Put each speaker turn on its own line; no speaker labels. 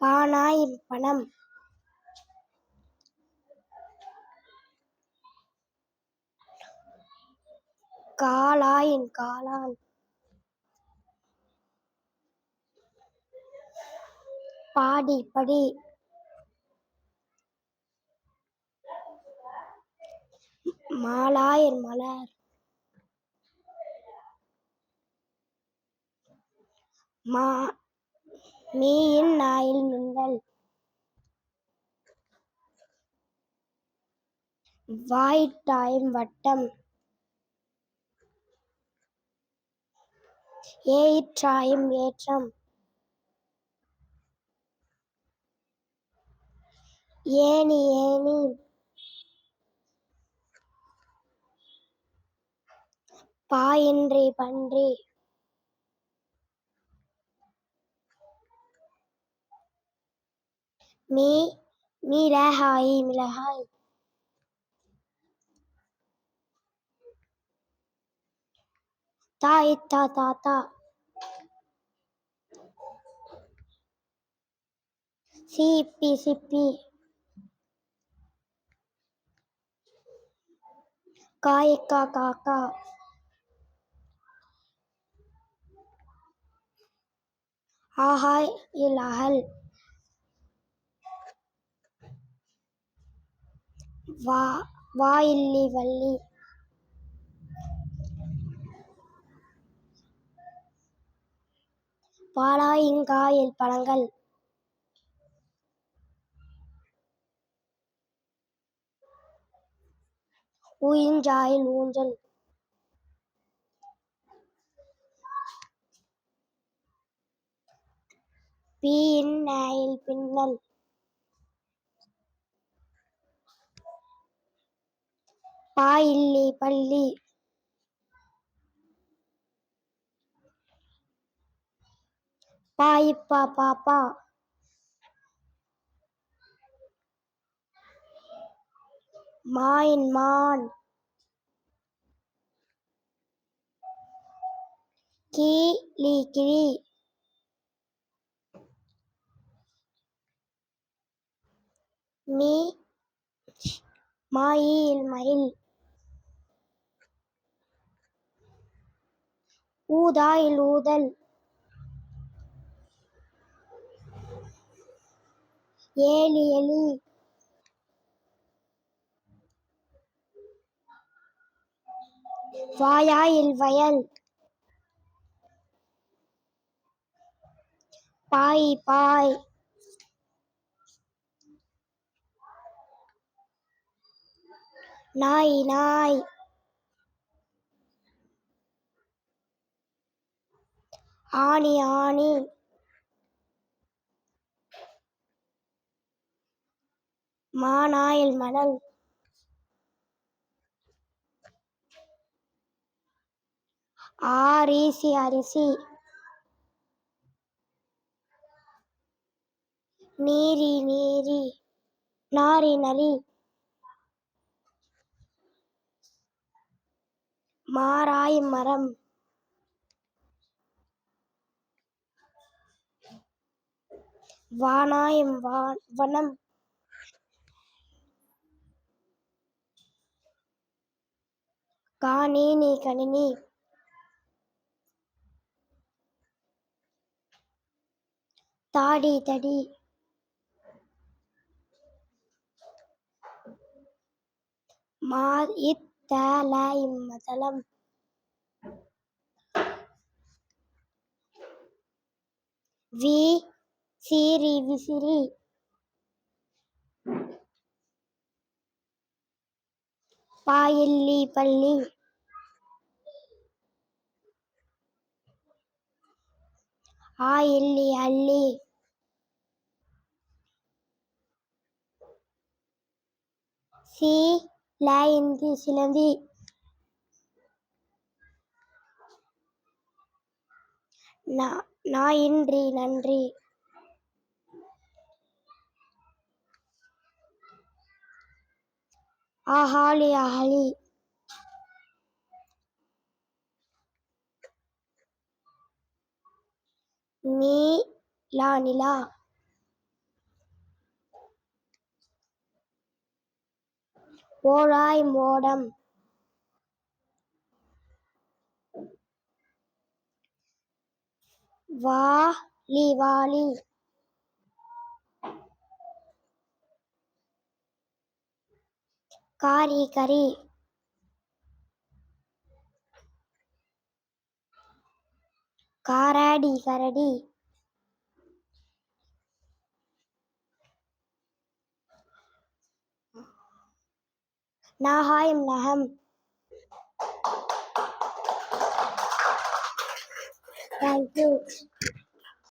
பானாயின் பணம். காலாயின் காளான். பாடி படி. மாலாயின் மலர். மீயின் நாயில் மின்னல். வாயிட்டாயின் வட்டம். ஏயிற்றாயின் ஏற்றம். ஏணி ஏணி. பாயின்றி பன்றி. மிளகாய் மிளகாய். தாயித்தா தாத்தா. சிப்பி சிப்பி. காய்க்கா காக்கா. ஆகாயில் அகல். வாயில்லி வள்ளி. பாலாயிங்காயில் பழங்கள். ஊஞ்சாயில் ஊஞ்சல். பீயின் நாயில் பின்னல். பாயில்லி பள்ளி. பாயிப்பா பாப்பா. மாயின் மான். கிளி கிளி. மாயில் மயில். ஊதாயில் ஊதல். ஏலி எலி. வாயாயில் வயல். பாய் பாய். நாய் நாய். ஆணி ஆணி. மானாயில் மணல். அரிசி அரிசி. நீரி நீரி. நாரி நரி. மாராய் மரம். வானாயின் வனம். கணினி கணினி. தாடி தடி. இத்தலை மத்தளம். விசிறி விசிறி. பாயில்லி பள்ளி. ஆயில்லி அள்ளி. சிலந்தி சிலந்தி. நாயின்றி நன்றி. ஆகாளி அகழி. நிலா நிலா. ஓழாய் மோடம். வாலி வாலி. காரி கரி. காராடி கரடி. நாகாயம் நகம். Thank you.